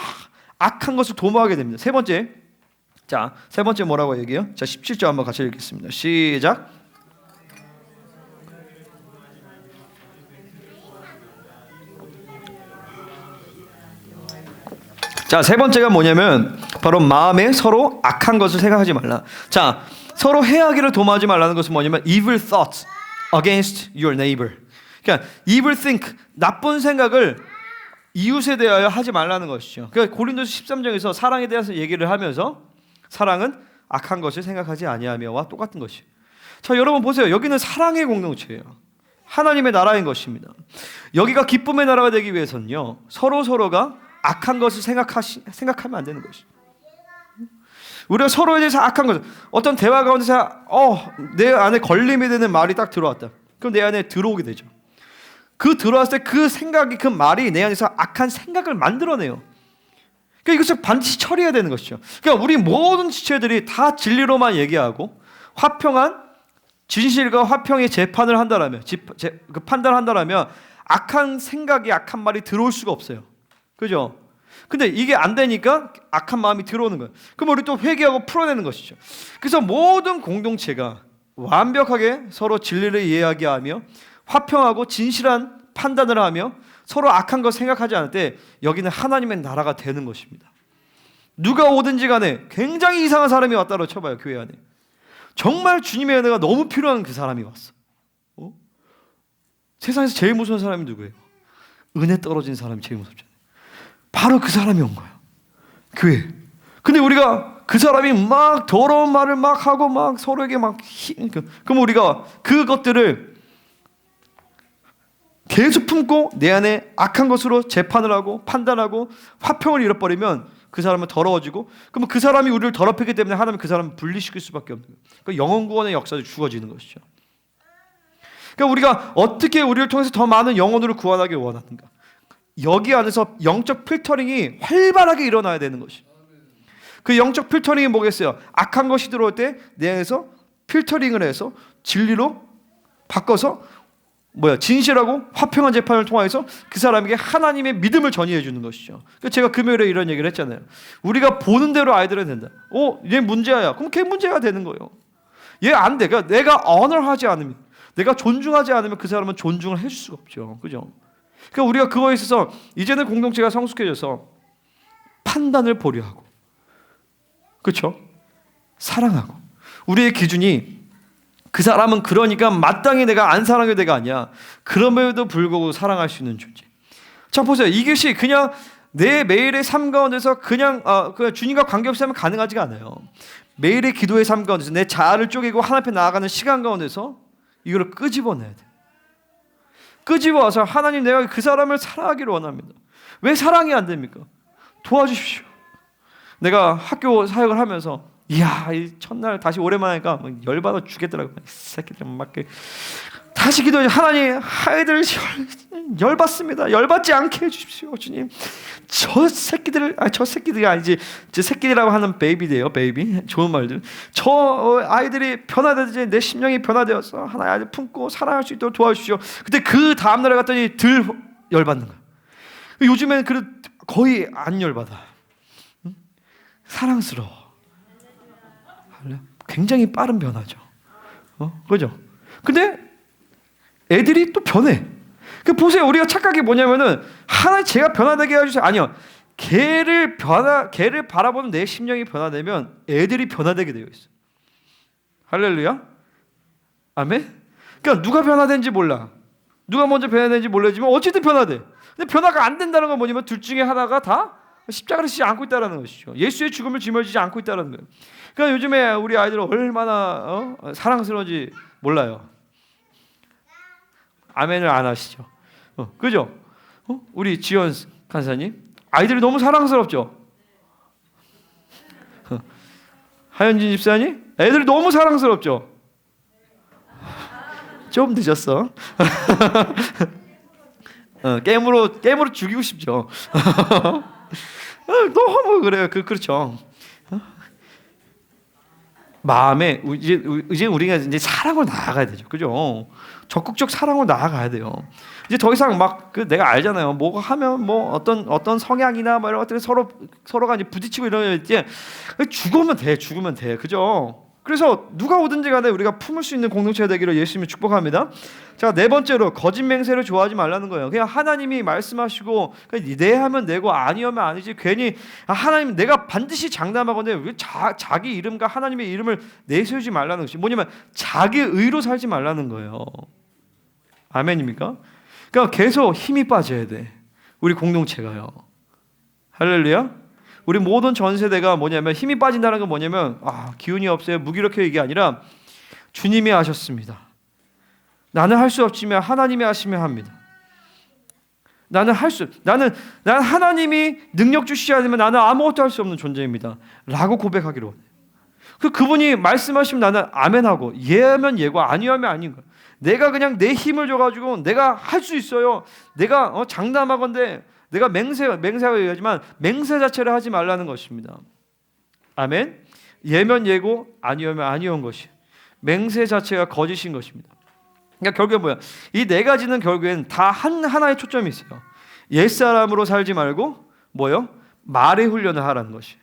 S1: 악한 것을 도모하게 됩니다. 세 번째. 자, 세 번째 뭐라고 얘기해요? 자, 17절 한번 같이 읽겠습니다. 시작. 자, 세 번째가 뭐냐면 바로 마음에 서로 악한 것을 생각하지 말라. 자, 서로 해하기를 도모하지 말라는 것은 뭐냐면 evil thoughts against your neighbor. 그러니까 evil think, 나쁜 생각을 이웃에 대하여 하지 말라는 것이죠. 그러니까 고린도서 13장에서 사랑에 대해서 얘기를 하면서 사랑은 악한 것을 생각하지 아니하며와 똑같은 것이에요. 자, 여러분 보세요. 여기는 사랑의 공동체예요. 하나님의 나라인 것입니다. 여기가 기쁨의 나라가 되기 위해서는요 서로가 악한 것을 생각하면 안 되는 것이죠. 우리가 서로에 대해서 악한 것, 어떤 대화 가운데서 내 안에 걸림이 되는 말이 딱 들어왔다. 그럼 내 안에 들어오게 되죠. 그 들어왔을 때 그 생각이 그 말이 내 안에서 악한 생각을 만들어내요. 그러니까 이것을 반드시 처리해야 되는 것이죠. 그러니까 우리 모든 지체들이 다 진리로만 얘기하고 화평한 진실과 화평의 재판을 한다라면 그 판단을 한다라면 악한 생각이 악한 말이 들어올 수가 없어요. 그죠? 근데 이게 안 되니까 악한 마음이 들어오는 거예요. 그럼 우리 또 회개하고 풀어내는 것이죠. 그래서 모든 공동체가 완벽하게 서로 진리를 이해하게 화평하고 진실한 판단을 하며 서로 악한 것 생각하지 않을 때 여기는 하나님의 나라가 되는 것입니다. 누가 오든지 간에 굉장히 이상한 사람이 왔다고 쳐봐요. 교회 안에 정말 주님의 은혜가 너무 필요한 그 사람이 왔어. 세상에서 제일 무서운 사람이 누구예요? 은혜 떨어진 사람이 제일 무섭잖아요. 바로 그 사람이 온 거예요. 교회. 근데 우리가 그 사람이 막 더러운 말을 막 하고 막 서로에게 그럼 우리가 그것들을 계속 품고 내 안에 악한 것으로 재판을 하고 판단하고 화평을 잃어버리면 그 사람은 더러워지고, 그러면 그 사람이 우리를 더럽히기 때문에 하나님은 그 사람을 분리시킬 수밖에 없는 거예요. 그러니까 영혼 구원의 역사도 죽어지는 것이죠. 그러니까 우리가 어떻게 우리를 통해서 더 많은 영혼으로 구원하기 원하는가? 여기 안에서 영적 필터링이 활발하게 일어나야 되는 것이. 그 영적 필터링이 뭐겠어요? 악한 것이 들어올 때 내 안에서 필터링을 해서 진리로 바꿔서 진실하고 화평한 재판을 통해서 그 사람에게 하나님의 믿음을 전이해 주는 것이죠. 제가 금요일에 이런 얘기를 했잖아요. 우리가 보는 대로 아이들은 된다. 얘 문제야. 그럼 걔 문제가 되는 거예요. 얘 안 돼. 그러니까 내가 honor하지 않으면, 내가 존중하지 않으면 그 사람은 존중을 해줄 수가 없죠. 그죠? 그러니까 우리가 그거에 있어서 이제는 공동체가 성숙해져서 판단을 보류하고, 그렇죠? 사랑하고, 우리의 기준이 그 사람은 그러니까 마땅히 내가 안 사랑해도 내가 아니야. 그럼에도 불구하고 사랑할 수 있는 존재. 자, 보세요. 이것이 그냥 내 매일의 삶 가운데서 그냥 주님과 관계없이 하면 가능하지가 않아요. 매일의 기도의 삶 가운데서 내 자아를 쪼개고 하나님 앞에 나아가는 시간 가운데서 이걸 끄집어내야 돼. 끄집어와서 하나님, 내가 그 사람을 사랑하기를 원합니다. 왜 사랑이 안 됩니까? 도와주십시오. 내가 학교 사역을 하면서 이야, 이 첫날 다시 오랜만에 하니까 열받아 죽겠더라고요. 이 새끼들 막 다시 기도해. 하나님, 아이들 열받습니다. 열받지 않게 해주십시오, 주님. 저 새끼들이 아니지, 제 새끼들이라고 하는 베이비돼요, 베이비. 좋은 말들. 저 아이들이 변화되지, 내 심령이 변화되어서 하나의 아이들 품고 사랑할 수 있도록 도와주십시오. 근데 그 다음 날에 갔더니 덜 열받는 거야. 요즘엔 거의 안 열받아. 응? 사랑스러워. 굉장히 빠른 변화죠. 그죠? 근데 애들이 또 변해. 보세요. 우리가 착각이 뭐냐면은 하나님 제가 변화되게 해주세요. 아니요. 걔를 바라보는 내 심령이 변화되면 애들이 변화되게 되어 있어. 할렐루야. 아멘. 그러니까 누가 변화된지 몰라. 누가 먼저 변화되는지 몰라지만 어쨌든 변화돼. 근데 변화가 안 된다는 건 뭐냐면 둘 중에 하나가 다 십자가를 지지 않고 있다는 것이죠. 예수의 죽음을 짊어지지 않고 있다는 거예요. 그러니까 요즘에 우리 아이들은 얼마나 사랑스러운지 몰라요. 아멘을 안 하시죠. 그죠? 우리 지원 간사님 아이들이 너무 사랑스럽죠. 하연진 집사님 애들이 너무 사랑스럽죠. 좀 늦었어. 게임으로 죽이고 싶죠. 너무 그래요. 그렇죠. 마음에 이제 우리가 이제 사랑으로 나아가야 되죠. 그죠? 적극적 사랑으로 나아가야 돼요. 이제 더 이상 내가 알잖아요. 뭐가 하면 뭐 어떤 성향이나 뭐 이런 것들이 서로가 이제 부딪히고 이러면 이제 죽으면 돼. 그죠? 그래서 누가 오든지 간에 우리가 품을 수 있는 공동체가 되기를 예수님이 축복합니다. 자, 네 번째로 거짓 맹세를 좋아하지 말라는 거예요. 그냥 하나님이 말씀하시고 네 하면 네고 아니하면 아니지. 괜히 하나님 내가 반드시 장담하건대 왜 자기 이름과 하나님의 이름을 내세우지 말라는 것이 뭐냐면 자기 의로 살지 말라는 거예요. 아멘입니까? 그러니까 계속 힘이 빠져야 돼. 우리 공동체가요. 할렐루야. 우리 모든 전 세대가 뭐냐면 힘이 빠진다는 건 뭐냐면 기운이 없어요. 무기력해 이게 아니라 주님이 하셨습니다. 나는 할 수 없지만 하나님이 하시면 합니다. 나는 하나님이 능력 주시지 않으면 나는 아무것도 할 수 없는 존재입니다. 라고 고백하기로 원해요. 그분이 말씀하시면 나는 아멘하고 예하면 예고 아니하면 아닌 거예요. 내가 그냥 내 힘을 줘가지고 내가 할 수 있어요. 내가 장담하건대 내가 맹세하고 얘기하지만 맹세 자체를 하지 말라는 것입니다. 아멘. 예면 예고 아니하면 아니한 것이 맹세 자체가 거짓인 것입니다. 그러니까 결국에 뭐야? 이 네 가지는 결국엔 다 하나의 초점이 있어요. 옛사람으로 살지 말고 뭐요? 말의 훈련을 하라는 것이.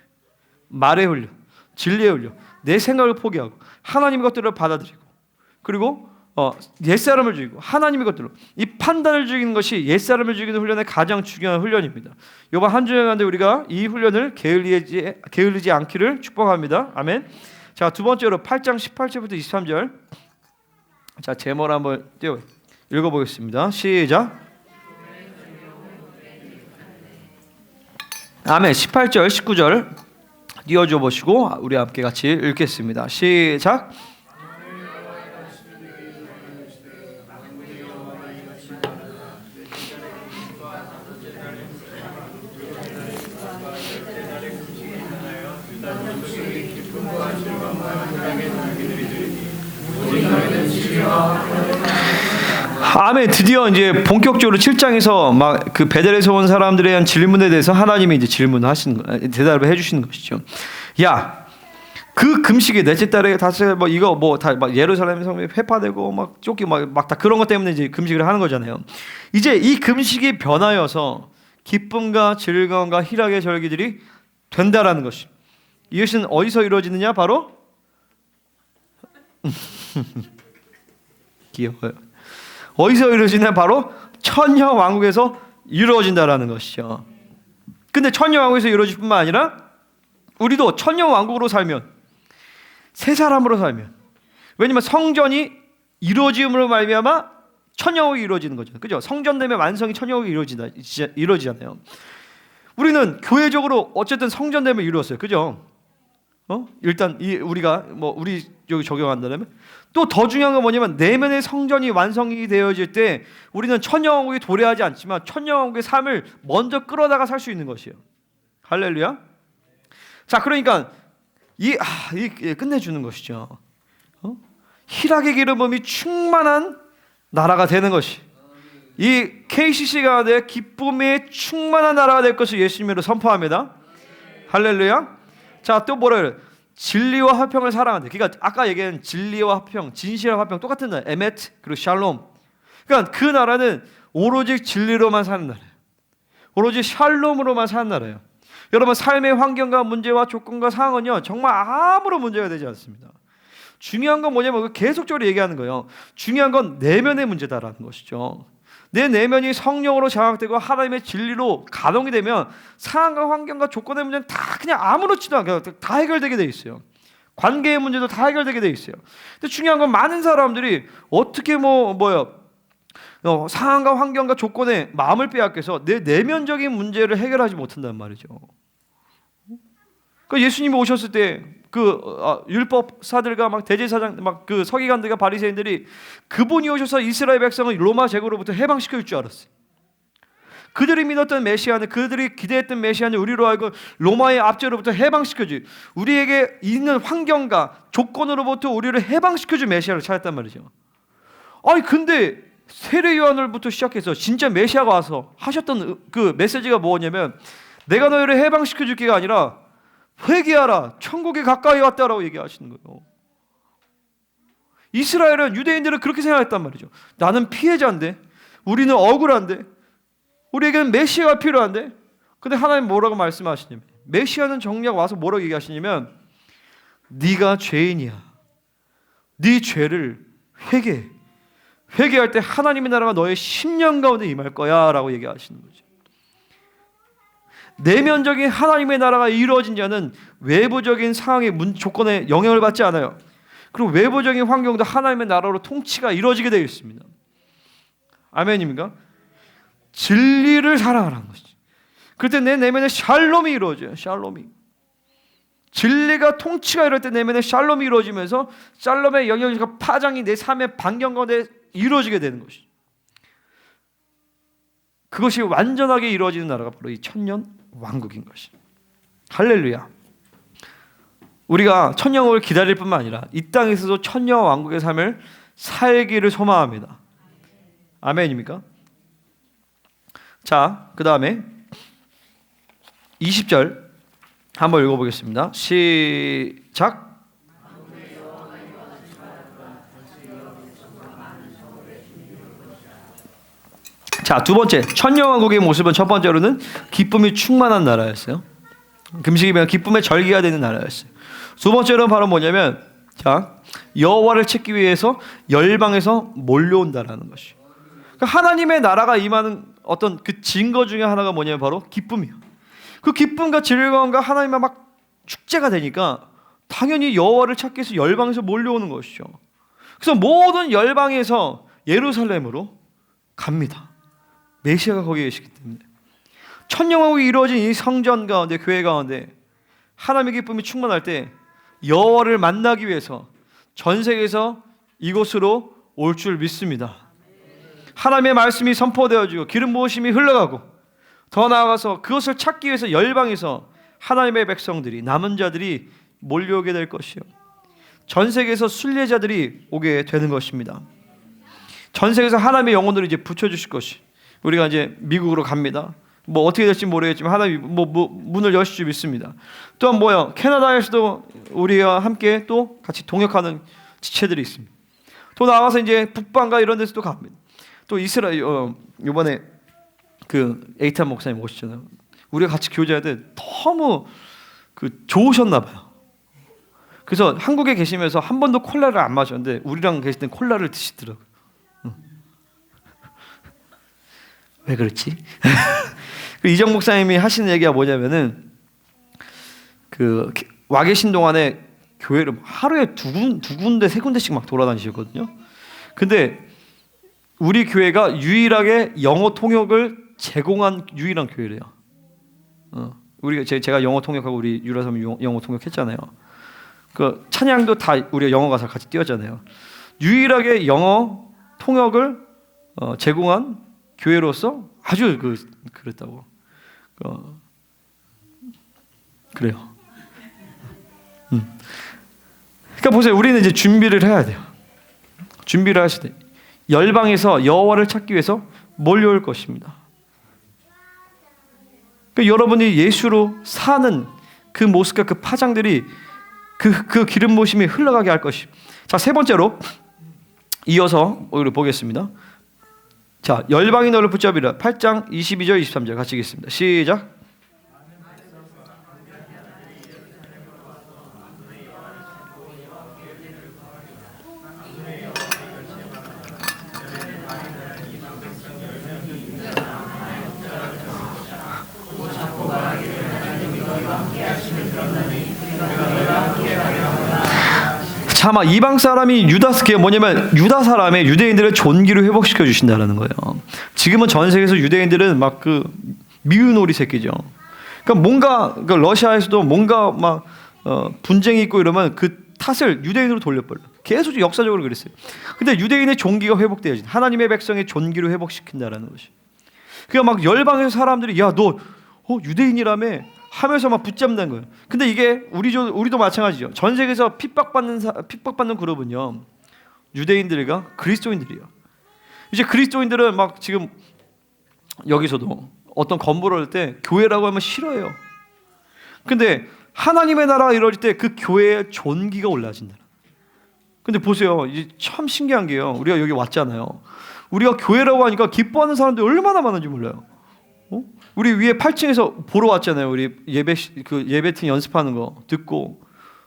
S1: 말의 훈련, 진리의 훈련. 내 생각을 포기하고 하나님의 것들을 받아들이고 그리고 옛사람을 죽이고 하나님의 것들로 이 판단을 죽이는 것이 옛사람을 죽이는 훈련의 가장 중요한 훈련입니다. 이번 한 주에 가는데 우리가 이 훈련을 게을리지 않기를 축복합니다. 아멘. 자, 두 번째로 8장 18절부터 23절. 자, 제목을 한번 읽어보겠습니다. 시작. 아멘. 18절 19절 띄워줘 보시고 우리 함께 같이 읽겠습니다. 시작. 아멘. 드디어 이제 본격적으로 7장에서 막 그 베델에서 온 사람들에 대한 질문에 대해서 하나님이 이제 대답을 해주시는 것이죠. 야, 그 금식이 넷째 달에 다섯 뭐 이거 뭐 다 막 예루살렘 성이 회파되고 막 쫓기 막 다 그런 것 때문에 이제 금식을 하는 거잖아요. 이제 이 금식이 변하여서 기쁨과 즐거움과 희락의 절기들이 된다라는 것이. 이것은 어디서 이루어지느냐? 바로 귀여워요. 어디서 이루어지냐? 바로 천녀 왕국에서 이루어진다라는 것이죠. 근데 천녀 왕국에서 이루어질 뿐만 아니라 우리도 천녀 왕국으로 살면 새 사람으로 살면 왜냐면 성전이 이루어짐으로 말미암아 천녀 왕국이 이루어지는 거죠. 그죠? 성전되면 완성이 천녀 왕국이 이루어지잖아요. 우리는 교회적으로 어쨌든 성전됨을 이루었어요. 그죠? 일단 우리가 우리 여기 적용한다면 또 더 중요한 건 뭐냐면 내면의 성전이 완성이 되어질 때 우리는 천녀왕국에 도래하지 않지만 천녀왕국의 삶을 먼저 끌어다가 살 수 있는 것이에요. 할렐루야. 자, 그러니까 끝내주는 것이죠. 희락의 기름 부음이 충만한 나라가 되는 것이, 이 KCC가 내 기쁨이 충만한 나라가 될 것을 예수님으로 선포합니다. 할렐루야. 자, 또 뭐라 그래요? 진리와 화평을 사랑한다. 그러니까 아까 얘기한 진리와 화평, 진실과 화평 똑같은 나라. 에메트 그리고 샬롬. 그러니까 그 나라는 오로지 진리로만 사는 나라예요. 오로지 샬롬으로만 사는 나라예요. 여러분, 삶의 환경과 문제와 조건과 상황은요 정말 아무런 문제가 되지 않습니다. 중요한 건 뭐냐면 계속적으로 얘기하는 거예요. 중요한 건 내면의 문제다라는 것이죠. 내 내면이 성령으로 장악되고 하나님의 진리로 가동이 되면 상황과 환경과 조건의 문제는 다 그냥 아무렇지도 않게 다 해결되게 돼 있어요. 관계의 문제도 다 해결되게 돼 있어요. 근데 중요한 건 많은 사람들이 어떻게 상황과 환경과 조건에 마음을 빼앗겨서 내 내면적인 문제를 해결하지 못한단 말이죠. 그 예수님이 오셨을 때 율법사들과 막 대제사장 막 그 서기관들과 바리새인들이 그분이 오셔서 이스라엘 백성을 로마 제국으로부터 해방시켜 줄 줄 알았어요. 그들이 믿었던 메시아는, 그들이 기대했던 메시아는 우리로 하여금 로마의 압제로부터 해방시켜 줄, 우리에게 있는 환경과 조건으로부터 우리를 해방시켜 줄 메시아를 찾았단 말이죠. 아니 근데 세례 요한으로부터 시작해서 진짜 메시아가 와서 하셨던 그 메시지가 뭐냐면, 내가 너희를 해방시켜 줄 게가 아니라 회개하라, 천국이 가까이 왔다라고 얘기하시는 거예요. 이스라엘은, 유대인들은 그렇게 생각했단 말이죠. 나는 피해자인데, 우리는 억울한데, 우리에게는 메시아가 필요한데. 근데 하나님 뭐라고 말씀하시냐면, 메시아는 정작 와서 뭐라고 얘기하시냐면, 네가 죄인이야, 네 죄를 회개할 때 하나님의 나라가 너의 심령 가운데 임할 거야 라고 얘기하시는 거죠. 내면적인 하나님의 나라가 이루어진 자는 외부적인 상황의 조건에 영향을 받지 않아요. 그리고 외부적인 환경도 하나님의 나라로 통치가 이루어지게 되어 있습니다. 아멘입니까? 진리를 사랑하라는 것이죠. 그럴 때 내 내면에 샬롬이 이루어져요. 샬롬이. 진리가 통치가 이룰 때 내면에 샬롬이 이루어지면서 샬롬의 영역과 파장이 내 삶의 반경 가운데 이루어지게 되는 것이죠. 그것이 완전하게 이루어지는 나라가 바로 이 천년 왕국인 것이. 할렐루야. 우리가 천년왕국을 기다릴 뿐만 아니라 이 땅에서도 천년 왕국의 삶을 살기를 소망합니다. 아멘입니까? 자, 그 다음에 20절 한번 읽어보겠습니다. 시작. 자, 두 번째, 천년왕국의 모습은 첫 번째로는 기쁨이 충만한 나라였어요. 금식이면 기쁨의 절기가 되는 나라였어요. 두 번째로는 바로 뭐냐면, 자, 여호와를 찾기 위해서 열방에서 몰려온다라는 것이. 그러니까 하나님의 나라가 임하는 어떤 그 증거 중에 하나가 뭐냐면 바로 기쁨이에요. 그 기쁨과 즐거움과 하나님의 막 축제가 되니까 당연히 여호와를 찾기 위해서 열방에서 몰려오는 것이죠. 그래서 모든 열방에서 예루살렘으로 갑니다. 메시아가 거기에 계시기 때문에. 천년왕국이 이루어진 이 성전 가운데, 교회 가운데 하나님의 기쁨이 충만할 때 여호와를 만나기 위해서 전 세계에서 이곳으로 올 줄 믿습니다. 하나님의 말씀이 선포되어지고 기름 부으심이 흘러가고, 더 나아가서 그것을 찾기 위해서 열방에서 하나님의 백성들이, 남은 자들이 몰려오게 될 것이요, 전 세계에서 순례자들이 오게 되는 것입니다. 전 세계에서 하나님의 영혼들을 이제 붙여주실 것이. 우리가 이제 미국으로 갑니다. 뭐 어떻게 될지 모르겠지만 하나님 문을 여실 줄 믿습니다. 또한 뭐요? 캐나다에서도 우리와 함께 또 같이 동역하는 지체들이 있습니다. 또 나가서 이제 북방과 이런 데서도 갑니다. 또 이스라엘 이번에 그 에이탄 목사님 오시잖아요. 우리가 같이 교제할 때 너무 그 좋으셨나 봐요. 그래서 한국에 계시면서 한 번도 콜라를 안 마셨는데 우리랑 계실 땐 콜라를 드시더라고요. 왜 그렇지? 이정 목사님이 하시는 얘기가 뭐냐면은, 그 와 계신 동안에 교회를 하루에 두 군데 세 군데씩 막 돌아다니셨거든요. 근데 우리 교회가 유일하게 영어 통역을 제공한 유일한 교회래요. 우리가 제가 영어 통역하고 우리 유라섬 영어 통역했잖아요. 그 찬양도 다 우리가 영어 가사 같이 띄웠잖아요. 유일하게 영어 통역을 제공한 교회로서 아주 그랬다고. 그래요. 그러니까 보세요. 우리는 이제 준비를 해야 돼요. 준비를 하셔야 돼요. 열방에서 여호와를 찾기 위해서 몰려올 것입니다. 그러니까 여러분이 예수로 사는 그 모습과 그 파장들이 그 기름 부으심이 흘러가게 할 것이. 자, 세 번째로 이어서 우리 보겠습니다. 자, 열방이 너를 붙잡으리라. 8장 22절 23절 같이 읽겠습니다. 시작. 차마 이방 사람이 그게 뭐냐면 유다 사람의 유대인들의 존귀를 회복시켜 주신다라는 거예요. 지금은 전 세계에서 유대인들은 막 그 미운오리 새끼죠. 그러니까 뭔가 러시아에서도 뭔가 막 분쟁이 있고 이러면 그 탓을 유대인으로 돌려버려. 계속 역사적으로 그랬어요. 근데 유대인의 존귀가 회복돼야지. 하나님의 백성의 존귀를 회복시킨다라는 것이. 그러니까 막 열방의 사람들이 야, 너 유대인이라며 하면서 막 붙잡는 거예요. 근데 이게 우리도 마찬가지죠. 전 세계에서 핍박받는 그룹은요, 유대인들과 그리스도인들이에요. 이제 그리스도인들은 막 지금 여기서도 어떤 건물을 할 때 교회라고 하면 싫어해요. 근데 하나님의 나라가 이루어질 때 그 교회의 존귀가 올라진다. 근데 보세요, 이제 참 신기한 게요. 우리가 여기 왔잖아요. 우리가 교회라고 하니까 기뻐하는 사람들이 얼마나 많은지 몰라요. 우리 위에 8층에서 보러 왔잖아요. 우리 예배팀 연습하는 거 듣고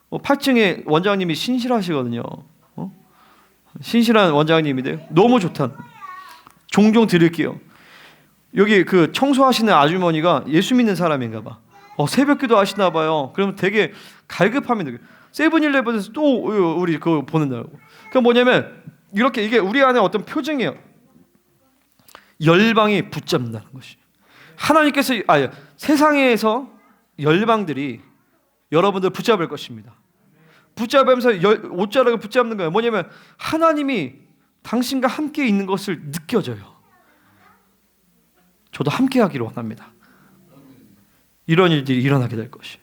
S1: 8층에 원장님이 신실하시거든요. 신실한 원장님인데 너무 좋다. 종종 드릴게요. 여기 그 청소하시는 아주머니가 예수 믿는 사람인가 봐. 새벽기도 하시나 봐요. 그러면 되게 갈급합니다. 세븐일레븐에서 또 우리 그거 보는다고. 그러니까 뭐냐면 이렇게 이게 우리 안에 어떤 표징이에요. 열방이 붙잡는다는 것이. 하나님께서 세상에서 열방들이 여러분들 붙잡을 것입니다. 붙잡으면서 옷자락을 붙잡는 거예요. 뭐냐면 하나님이 당신과 함께 있는 것을 느껴져요. 저도 함께 하기를 원합니다. 이런 일들이 일어나게 될 것이에요.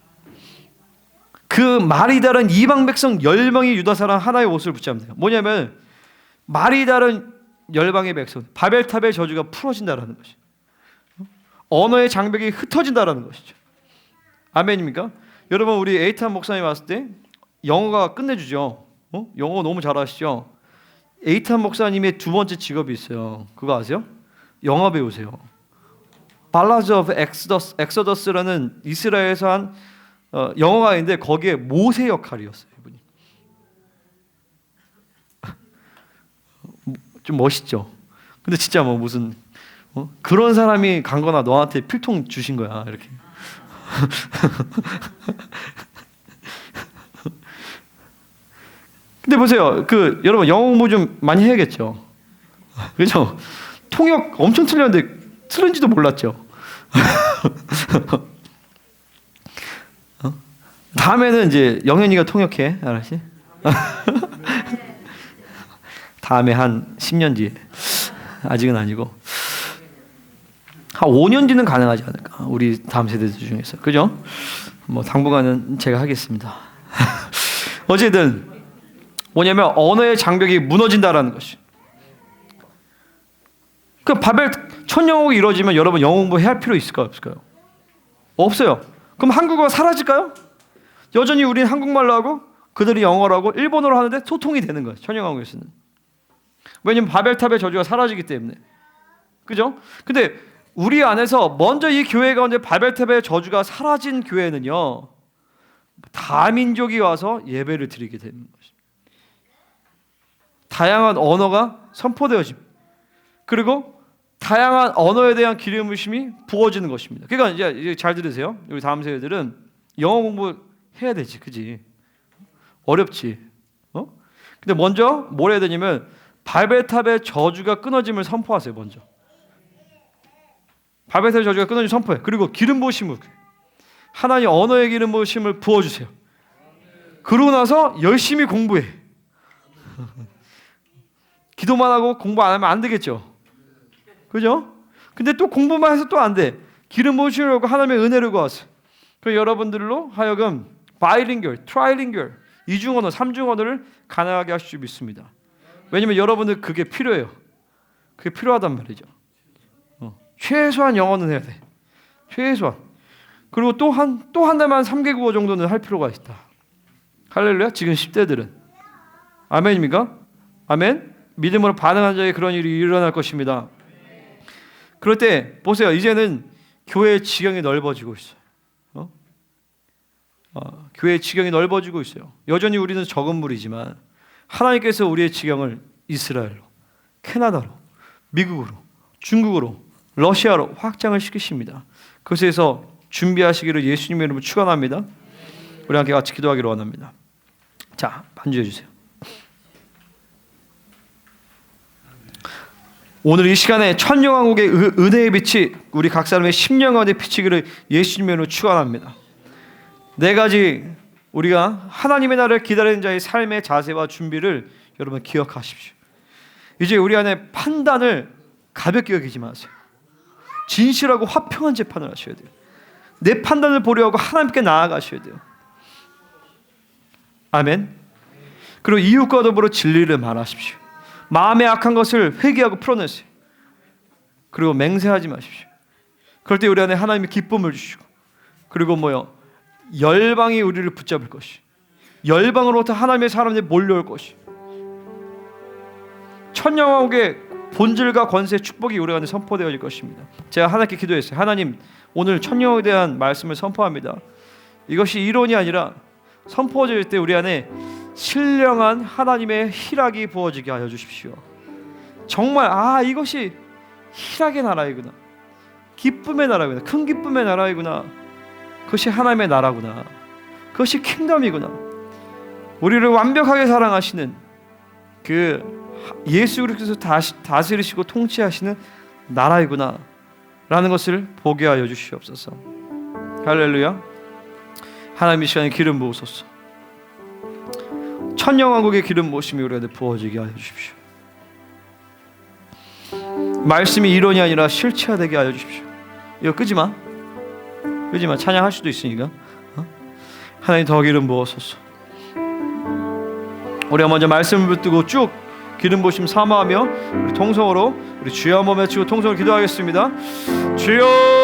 S1: 그 말이 다른 이방 백성 열방이 유다 사람 하나의 옷을 붙잡는다. 뭐냐면 말이 다른 열방의 백성 바벨탑의 저주가 풀어진다라는 것이에요. 언어의 장벽이 흩어진다라는 것이죠. 아멘입니까? 여러분, 우리 에이탄 목사님 왔을 때 영어가 끝내주죠. 영어 너무 잘하시죠. 에이탄 목사님의 두 번째 직업이 있어요. 그거 아세요? 영어 배우세요. 발라드 오브 엑소더스라는 이스라엘에서 한 영어가 있는데 거기에 모세 역할이었어요. 이분이. 좀 멋있죠. 근데 진짜 뭐 무슨 그런 사람이 간 거나 너한테 필통 주신 거야 이렇게. 근데 보세요, 여러분 영어 공부 좀 많이 해야겠죠. 그렇죠? 통역 엄청 틀렸는데 틀린지도 몰랐죠. 다음에는 이제 영현이가 통역해, 알았지? 다음에 한 10년 뒤에. 아직은 아니고 한 5년 뒤는 가능하지 않을까, 우리 다음 세대들 중에서. 그죠? 뭐 당분간은 제가 하겠습니다. 어쨌든 뭐냐면 언어의 장벽이 무너진다라는 것이. 그 바벨 천영국이 이루어지면 여러분 영어 공부해야 할 필요 있을까요, 없을까요? 없어요. 그럼 한국어가 사라질까요? 여전히 우리는 한국말로 하고 그들이 영어로 하고 일본어로 하는데 소통이 되는 거예요, 천영왕국에서는. 왜냐면 바벨탑의 저주가 사라지기 때문에. 그죠? 근데 우리 안에서 먼저 이 교회 가운데 바벨탑의 저주가 사라진 교회는요, 다민족이 와서 예배를 드리게 되는 것입니다. 다양한 언어가 선포되어집니다. 그리고 다양한 언어에 대한 기름 부으심이 부어지는 것입니다. 그러니까 이제 잘 들으세요. 우리 다음 세대들은 영어 공부해야 되지, 그지? 어렵지. 근데 먼저 뭘 해야 되냐면 바벨탑의 저주가 끊어짐을 선포하세요. 먼저 바벨탑의 저주가 끊어짐을 선포해. 그리고 기름 부으심을, 하나님 언어의 기름 부으심을 부어주세요. 그러고 나서 열심히 공부해. 기도만 하고 공부 안 하면 안 되겠죠. 그죠? 근데 또 공부만 해서 또 안 돼. 기름 부으심을 하고 하나님의 은혜를 구하세요. 그 여러분들로 하여금 바이링결, 트라이링결, 이중 언어, 삼중 언어를 가능하게 하실 줄 믿습니다. 왜냐면 여러분들 그게 필요해요. 그게 필요하단 말이죠. 최소한 영어는 해야 돼. 최소한. 그리고 또 한 달만 3개국어 정도는 할 필요가 있다. 할렐루야. 지금 10대들은 아멘입니까? 아멘. 믿음으로 반응한 자에게 그런 일이 일어날 것입니다. 그럴 때 보세요. 이제는 교회의 지경이 넓어지고 있어요. 교회의 지경이 넓어지고 있어요. 여전히 우리는 적은 무리지만 하나님께서 우리의 지경을 이스라엘로, 캐나다로, 미국으로, 중국으로, 러시아로 확장을 시키십니다. 그것에서 준비하시기를 예수님의 이름으로 축원합니다. 우리 함께 같이 기도하기를 원합니다. 자, 반주해 주세요. 오늘 이 시간에 천년왕국의 은혜의 빛이 우리 각 사람의 심령 가운데 비치기를 예수님의 이름으로 축원합니다. 네 가지 우리가 하나님의 나라를 기다리는 자의 삶의 자세와 준비를 여러분 기억하십시오. 이제 우리 안에 판단을 가볍게 여기지 마세요. 진실하고 화평한 재판을 하셔야 돼요. 내 판단을 보려고 하나님께 나아가셔야 돼요. 아멘. 그리고 이웃과 더불어 진리를 말하십시오. 마음에 악한 것을 회개하고 풀어내세요. 그리고 맹세하지 마십시오. 그럴 때 우리 안에 하나님의 기쁨을 주시고, 그리고 열방이 우리를 붙잡을 것이, 열방으로부터 하나님의 사람들이 몰려올 것이, 천년왕국의 본질과 권세, 축복이 우리 안에 선포되어질 것입니다. 제가 하나님께 기도했어요. 하나님, 오늘 천년왕국에 대한 말씀을 선포합니다. 이것이 이론이 아니라 선포될 때 우리 안에 신령한 하나님의 희락이 부어지게 하여 주십시오. 정말 이것이 희락의 나라이구나, 기쁨의 나라이구나, 큰 기쁨의 나라이구나, 그것이 하나님의 나라구나, 그것이 킹덤이구나, 우리를 완벽하게 사랑하시는 그 예수 그리스도께서 다스리시고 통치하시는 나라이구나 라는 것을 보게 하여 주시옵소서. 할렐루야. 하나님 이 시간에 기름 부으소서. 천년왕국의 기름 부으심이 우리한테 부어지게 하여 주십시오. 말씀이 이론이 아니라 실체화되게 하여 주십시오. 이거 끄지마. 찬양할 수도 있으니까. 하나님 더 기름 부어소서. 우리가 먼저 말씀을 붙들고 쭉 기름 부으심 사모하며 우리 통성으로 우리 주여 한번 외치고 통성으로 기도하겠습니다. 주여